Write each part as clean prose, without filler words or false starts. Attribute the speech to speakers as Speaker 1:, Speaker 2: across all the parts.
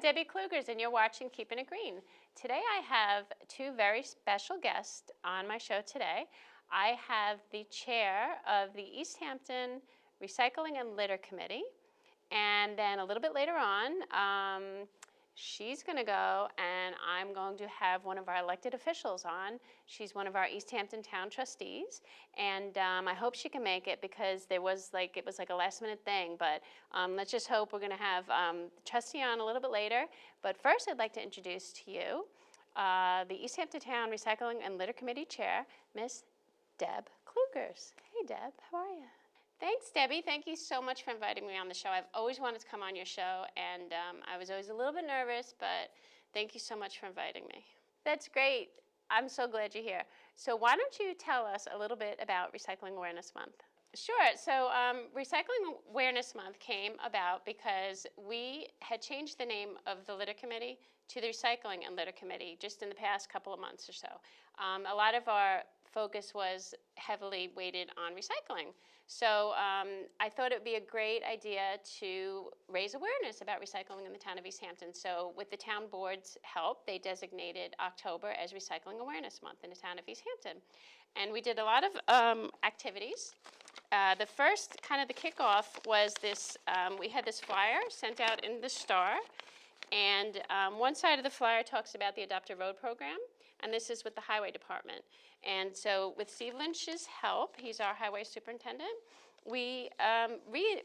Speaker 1: Debbie Klughers, and you're watching Keepint Green. Today I have two very special guests on my show today. I have the chair of the East Hampton Recycling and Litter Committee, and then a little bit later on, she's going to go and I'm going to have one of our elected officials on. She's one of our East Hampton Town Trustees, and I hope she can make it because it was like a last-minute thing, but let's just hope we're going to have the trustee on a little bit later. But first, I'd like to introduce to you the East Hampton Town Recycling and Litter Committee Chair, Miss Deb Klughers. Hey, Deb, how are you? Thanks, Debbie. Thank you so much for inviting me on the show. I've always wanted to come on your show, and I was always a little bit nervous, but thank you so much for inviting me. That's great. I'm so glad you're here. So why don't you tell us a little bit about Recycling Awareness Month? Sure. So Recycling Awareness Month came about because we had changed the name of the Litter Committee to the Recycling and Litter Committee just in the past couple of months or so. A lot of our focus was heavily weighted on recycling. So I thought it would be a great idea to raise awareness about recycling in the town of East Hampton. So with the town board's help, they designated October as Recycling Awareness Month in the town of East Hampton. And we did a lot of activities. The first, kind of the kickoff, was this, we had this flyer sent out in the Star. And one side of the flyer talks about the Adopt a Road program, and this is with the Highway Department. And so with Steve Lynch's help, he's our highway superintendent, we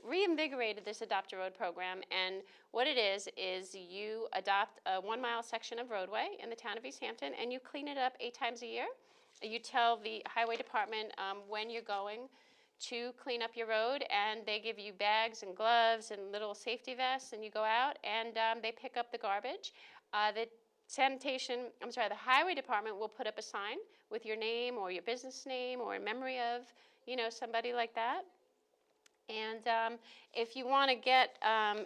Speaker 1: reinvigorated this Adopt a Road program. And what it is you adopt a 1-mile section of roadway in the town of East Hampton, and you clean it up 8 times a year. You tell the Highway Department when you're going to clean up your road, and they give you bags and gloves and little safety vests, and you go out and they pick up the garbage. The Highway Department will put up a sign with your name or your business name or in memory of, somebody like that. And if you want to get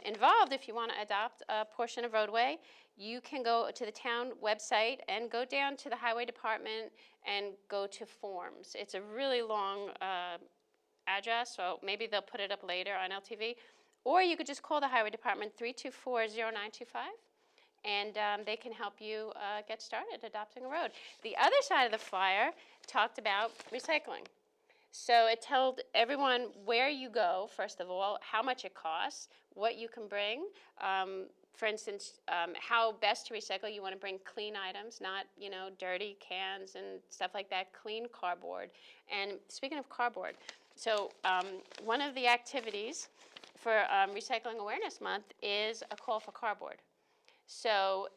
Speaker 1: involved, if you want to adopt a portion of roadway, you can go to the town website and go down to the Highway Department and go to forms. It's a really long address, so maybe they'll put it up later on LTV. Or you could just call the Highway Department, 324-0925. And they can help you get started adopting a road. The other side of the flyer talked about recycling. So it told everyone where you go, first of all, how much it costs, what you can bring. For instance, how best to recycle. You want to bring clean items, not dirty cans and stuff like that, clean cardboard. And speaking of cardboard, so one of the activities for Recycling Awareness Month is a call for cardboard. So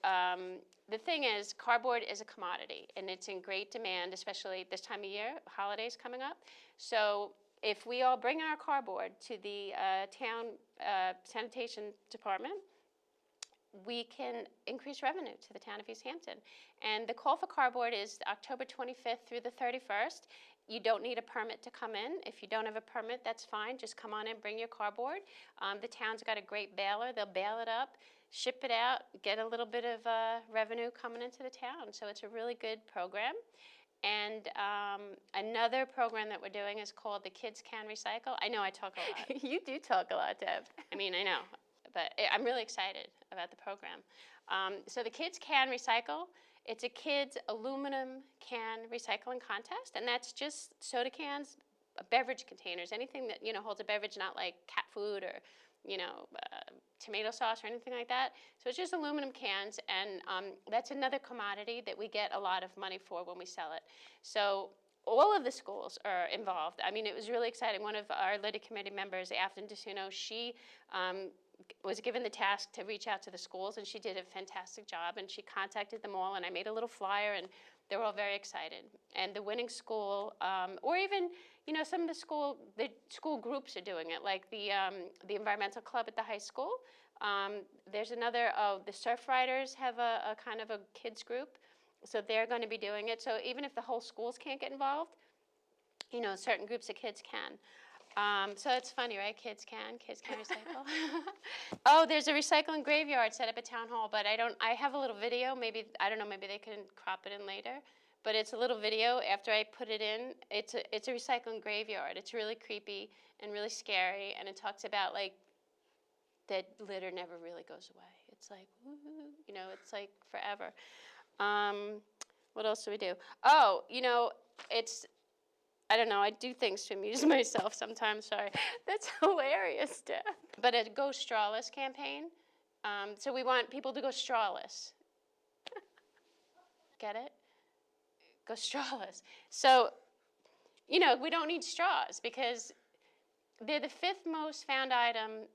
Speaker 1: the thing is, cardboard is a commodity, and it's in great demand, especially this time of year, holidays coming up. So if we all bring our cardboard to the town sanitation department, we can increase revenue to the town of East Hampton. And the call for cardboard is October 25th through the 31st. You don't need a permit to come in. If you don't have a permit, that's fine. Just come on in, bring your cardboard. The town's got a great baler. They'll bale it up, ship it out, get a little bit of revenue coming into the town. So it's a really good program. And another program that we're doing is called the Kids Can Recycle. I know I talk a lot. You do talk a lot, Deb. I mean, I know. But I'm really excited about the program. So the Kids Can Recycle, it's a kids aluminum can recycling contest, and that's just soda cans, beverage containers, anything that holds a beverage, not like cat food or tomato sauce or anything like that. So it's just aluminum cans, and that's another commodity that we get a lot of money for when we sell it. So all of the schools are involved. I mean, it was really exciting. One of our Litter Committee members, Afton DeSuno, she was given the task to reach out to the schools, and she did a fantastic job, and she contacted them all, and I made a little flyer, and they were all very excited. And the winning school, or even some of the school groups are doing it, like the environmental club at the high school. There's another, the surf riders have a kind of a kids group, so they're going to be doing it. So even if the whole schools can't get involved, certain groups of kids can. So it's funny, right? Kids can recycle. Oh, there's a recycling graveyard set up at Town Hall, but I have a little video. Maybe they can crop it in later. But it's a little video after I put it in. It's a recycling graveyard. It's really creepy and really scary, and it talks about like that litter never really goes away. It's like, woo, you know, it's like forever. What else do we do? Oh, you know, it's, I don't know, I do things to amuse myself sometimes, sorry. That's hilarious, Steph. But a Go Strawless campaign. So we want people to go strawless. Get it? Go strawless. So, you know, we don't need straws because they're the 5th most found item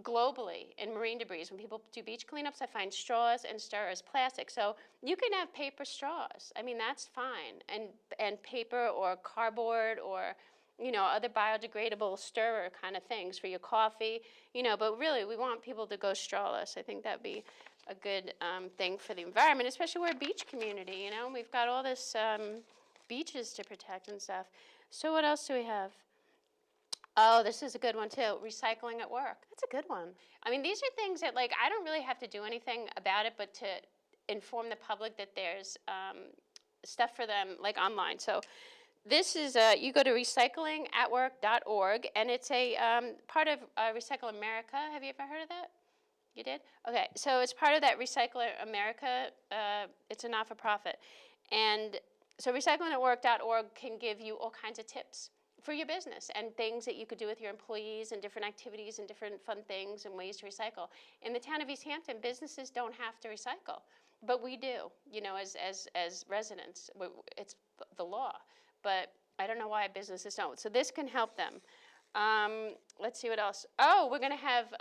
Speaker 1: globally in marine debris. When people do beach cleanups, I find straws and stirrers, plastic. So you can have paper straws. I mean, that's fine. And paper or cardboard or, you know, other biodegradable stirrer kind of things for your coffee, you know, but really we want people to go strawless. I think that'd be a good thing for the environment, especially we're a beach community, you know. We've got all this beaches to protect and stuff. So what else do we have? Oh, this is a good one too. Recycling at work. That's a good one. I mean, these are things that, like, I don't really have to do anything about it, but to inform the public that there's stuff for them, like, online. So this is, you go to recyclingatwork.org, and it's a part of Recycle America. Have you ever heard of that? You did? Okay, so it's part of that Recycle America. It's a not-for-profit. And so recyclingatwork.org can give you all kinds of tips for your business and things that you could do with your employees and different activities and different fun things and ways to recycle. In the town of East Hampton, businesses don't have to recycle, but we do, you know, as residents. It's the law, but I don't know why businesses don't. So this can help them. Let's see what else. Oh, we're going to have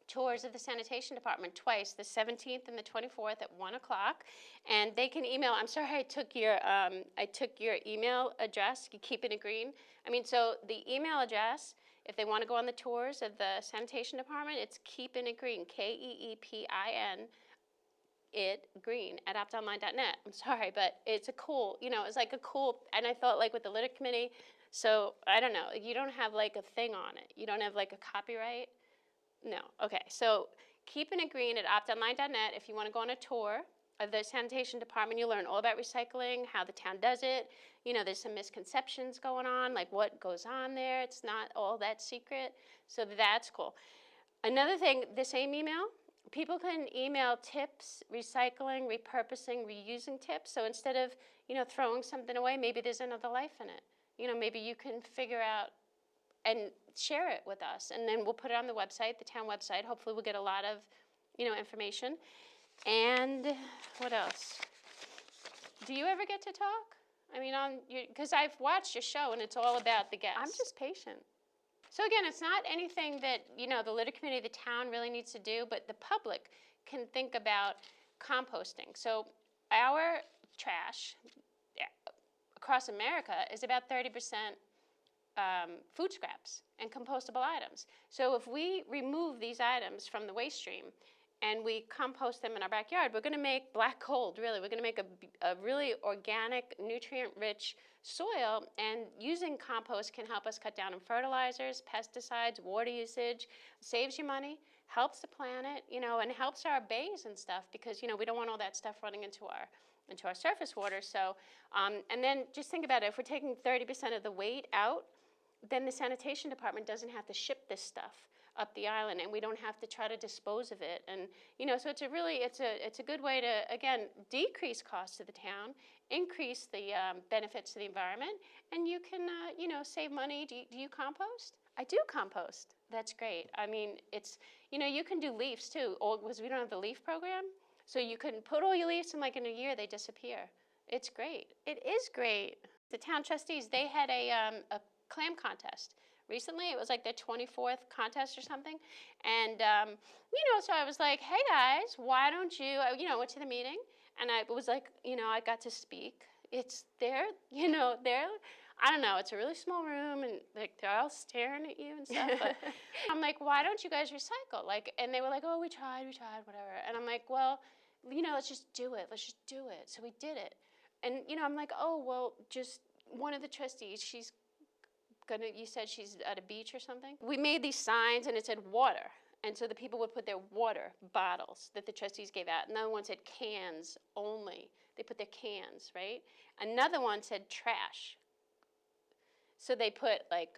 Speaker 1: tours of the sanitation department twice, the 17th and the 24th at 1 o'clock. And they can email. I'm sorry I took your email address, Keepint Green. I mean, so the email address, if they want to go on the tours of the sanitation department, it's Keepint Green, Keepin, Green at optonline.net. I'm sorry, but it's a cool, you know, it's like a cool, and I thought, like, with the litter committee, so I don't know, you don't have like a thing on it. You don't have like a copyright. No, okay, so Keepint Green at optonline.net. If you want to go on a tour of the sanitation department, you'll learn all about recycling, how the town does it. You know, there's some misconceptions going on, like what goes on there. It's not all that secret, so that's cool. Another thing, the same email, people can email tips, recycling, repurposing, reusing tips. So instead of, you know, throwing something away, maybe there's another life in it. You know, maybe you can figure out and share it with us, and then we'll put it on the website, the town website. Hopefully we'll get a lot of, you know, information. And what else? Do you ever get to talk? I mean, because I've watched your show, and it's all about the guests. I'm just patient. So again, it's not anything that, you know, the litter committee, the town really needs to do, but the public can think about composting. So our trash across America is about 30% food scraps and compostable items. So if we remove these items from the waste stream and we compost them in our backyard, we're going to make black gold, really. We're going to make a really organic, nutrient-rich soil, and using compost can help us cut down on fertilizers, pesticides, water usage, saves you money, helps the planet, you know, and helps our bays and stuff because, you know, we don't want all that stuff running into our surface water. So, and then just think about it. If we're taking 30% of the weight out, then the sanitation department doesn't have to ship this stuff up the island, and we don't have to try to dispose of it. And, you know, so it's a good way to, again, decrease costs to the town, increase the benefits to the environment, and you can, you know, save money. Do you compost? I do compost. That's great. I mean, it's, you know, you can do leaves too, because we don't have the leaf program. So you can put all your leaves, and like in a year they disappear. It's great. It is great. The town trustees, they had a clam contest recently. It was like their 24th contest or something. And, you know, so I was like, hey guys, why don't you, you know, went to the meeting, and I was like, you know, I got to speak. It's there, you know, I don't know, it's a really small room, and like they're all staring at you and stuff. But I'm like, why don't you guys recycle? Like, and they were like, oh, we tried, whatever. And I'm like, well, you know, let's just do it. So we did it. And, you know, I'm like, oh, well, just one of the trustees, you said she's at a beach or something? We made these signs, and it said water. And so the people would put their water bottles that the trustees gave out. Another one said cans only. They put their cans, right? Another one said trash. So they put like,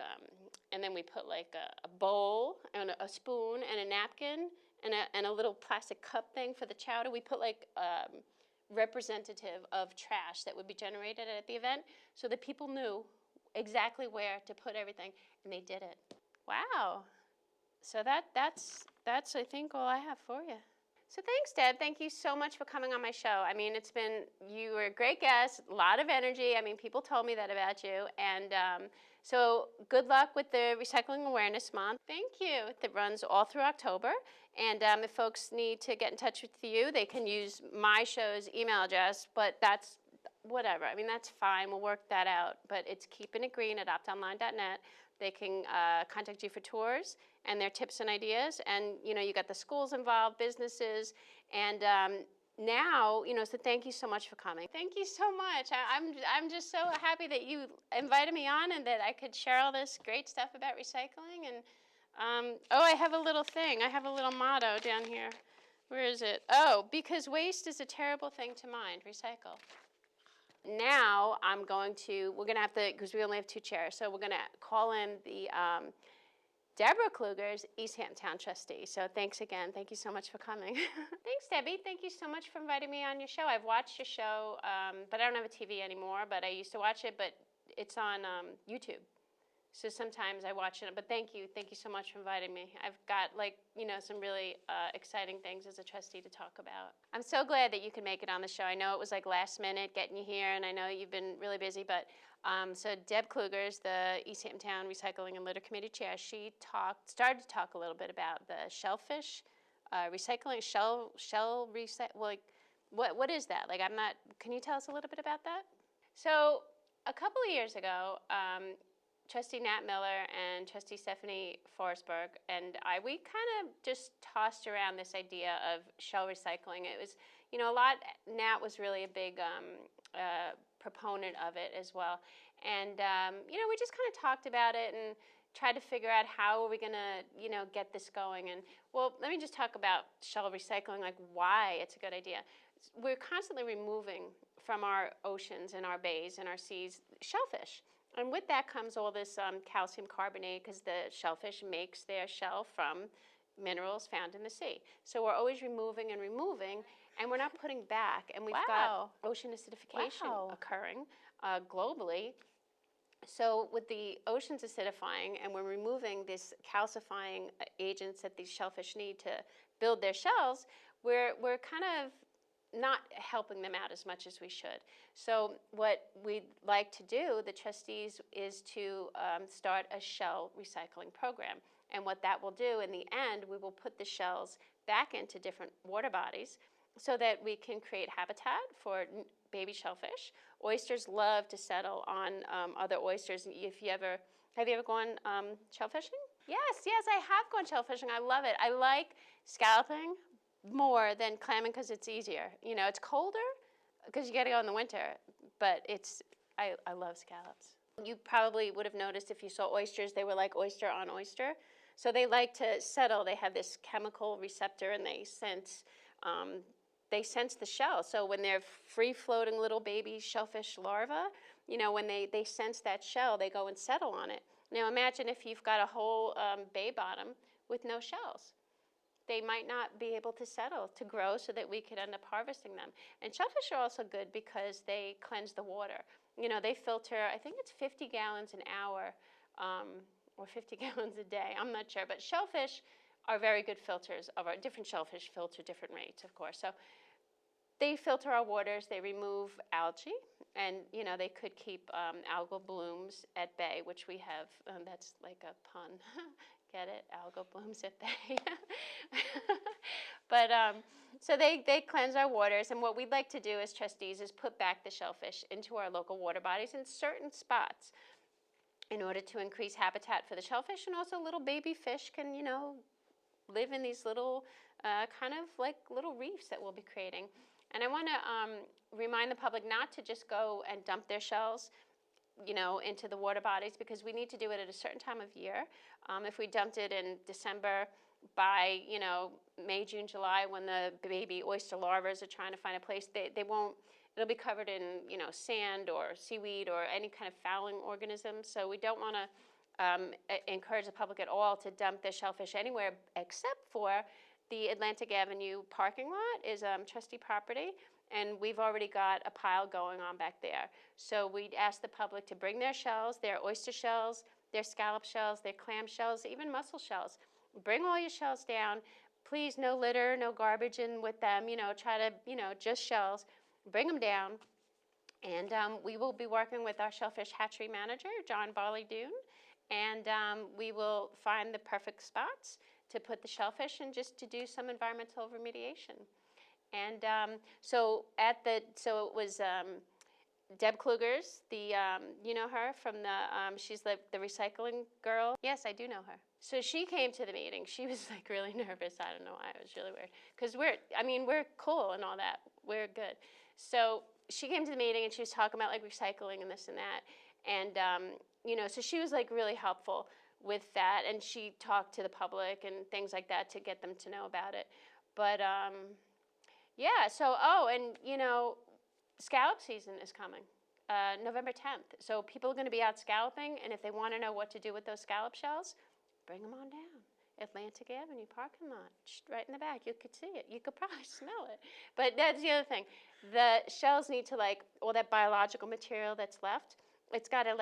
Speaker 1: and then we put like a bowl and a spoon and a napkin and a little plastic cup thing for the chowder. We put like representative of trash that would be generated at the event so that people knew exactly where to put everything, and they did it. Wow. So that's I think all I have for you. So thanks, Deb. Thank you so much for coming on my show. I mean, you were a great guest, a lot of energy. I mean, people told me that about you. And so good luck with the Recycling Awareness Month. Thank you. That runs all through October. And if folks need to get in touch with you, they can use my show's email address, but that's whatever. I mean, that's fine. We'll work that out. But it's Keepint Green at optonline.net. They can contact you for tours and their tips and ideas. And, you got the schools involved, businesses. And now, so thank you so much for coming. Thank you so much. I'm just so happy that you invited me on and that I could share all this great stuff about recycling. And, I have a little thing. I have a little motto down here. Where is it? Oh, because waste is a terrible thing to mind. Recycle. Now we're going to have to, because we only have 2 chairs, so we're going to call in the Deborah Klughers, East Hampton Town Trustee. So thanks again. Thank you so much for coming. Thanks, Debbie. Thank you so much for inviting me on your show. I've watched your show, but I don't have a TV anymore, but I used to watch it, but it's on YouTube. So sometimes I watch it, but thank you so much for inviting me. I've got some really exciting things as a trustee to talk about. I'm so glad that you could make it on the show. I know it was like last minute getting you here, and I know you've been really busy, but so Deb Klughers, the East Hampton Town Recycling and Litter Committee Chair, she started to talk a little bit about the shellfish recycling, shell recycle, what is that? Can you tell us a little bit about that? So a couple of years ago, Trustee Nat Miller and Trustee Stephanie Forsberg and we kind of just tossed around this idea of shell recycling. It was, Nat was really a big proponent of it as well. And, we just kind of talked about it and tried to figure out how are we going to, get this going. And, well, let me just talk about shell recycling, why it's a good idea. We're constantly removing from our oceans and our bays and our seas shellfish. And with that comes all this calcium carbonate, because the shellfish makes their shell from minerals found in the sea. So we're always removing, and we're not putting back. And we've got ocean acidification occurring globally. So with the oceans acidifying, and we're removing these calcifying agents that these shellfish need to build their shells, we're kind of not helping them out as much as we should. So what we'd like to do, the trustees, is to start a shell recycling program. And what that will do, in the end, we will put the shells back into different water bodies so that we can create habitat for baby shellfish. Oysters love to settle on other oysters. Have you ever gone shellfishing? Yes, I have gone shellfishing. I love it. I like scalloping more than clamming because it's easier. It's colder because you got to go in the winter, but I love scallops. You probably would have noticed if you saw oysters, they were like oyster on oyster. So they like to settle. They have this chemical receptor, and they sense the shell. So when they're free-floating little baby shellfish larvae, when they sense that shell, they go and settle on it. Now imagine if you've got a whole bay bottom with no shells. They might not be able to settle, to grow, so that we could end up harvesting them. And shellfish are also good because they cleanse the water. They filter, I think it's 50 gallons an hour or 50 gallons a day. I'm not sure. But shellfish are very good filters of our different shellfish filter different rates, of course. So they filter our waters. They remove algae. And, they could keep algal blooms at bay, which we have. That's like a pun. Get it? Algal blooms at bay. But so they cleanse our waters, and what we'd like to do as trustees is put back the shellfish into our local water bodies in certain spots in order to increase habitat for the shellfish, and also little baby fish can, live in these little kind of like little reefs that we'll be creating. And I want to remind the public not to just go and dump their shells into the water bodies, because we need to do it at a certain time of year. If we dumped it in December, by May, June, July, when the baby oyster larvae are trying to find a place, they won't. It'll be covered in sand or seaweed or any kind of fouling organism. So we don't want to encourage the public at all to dump their shellfish anywhere except for the Atlantic Avenue parking lot is trustee property, and we've already got a pile going on back there. So we'd ask the public to bring their shells, their oyster shells, their scallop shells, their clam shells, even mussel shells. Bring all your shells down. Please, no litter, no garbage in with them. Try to, just shells. Bring them down. And we will be working with our shellfish hatchery manager, John Barley-Doon, and we will find the perfect spots to put the shellfish and just to do some environmental remediation. And so it was Deb Klughers, you know her from she's the recycling girl. Yes, I do know her. So she came to the meeting. She was like really nervous. I don't know why. It was really weird. Because we're cool and all that. We're good. So she came to the meeting and she was talking about like recycling and this and that. And, so she was like really helpful with that. And she talked to the public and things like that to get them to know about it. But, yeah, so, scallop season is coming, November 10th. So people are going to be out scalloping, and if they want to know what to do with those scallop shells, bring them on down. Atlantic Avenue parking lot, right in the back. You could see it. You could probably smell it. But that's the other thing. The shells need to, all that biological material that's left, it's got to,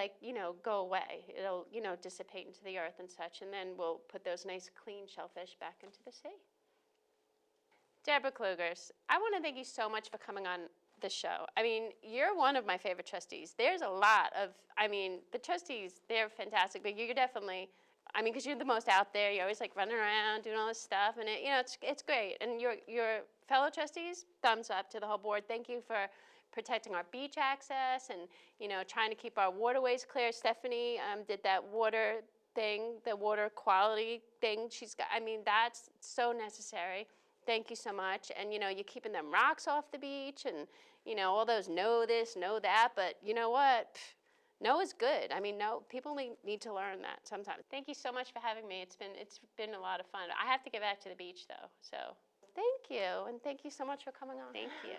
Speaker 1: go away. It'll, dissipate into the earth and such, and then we'll put those nice, clean shellfish back into the sea. Deborah Klughers, I want to thank you so much for coming on the show. I mean, you're one of my favorite trustees. There's a lot of, the trustees, they're fantastic, but you're definitely, because you're the most out there. You're always running around doing all this stuff, and it's great. And your fellow trustees, thumbs up to the whole board. Thank you for protecting our beach access and, trying to keep our waterways clear. Stephanie did that water thing, the water quality thing. She's got, that's so necessary. Thank you so much. And, you're keeping them rocks off the beach and, all those know this, know that. But you know what? No is good. No, people need to learn that sometimes. Thank you so much for having me. It's been a lot of fun. I have to get back to the beach, though. So thank you. And thank you so much for coming on. Thank you.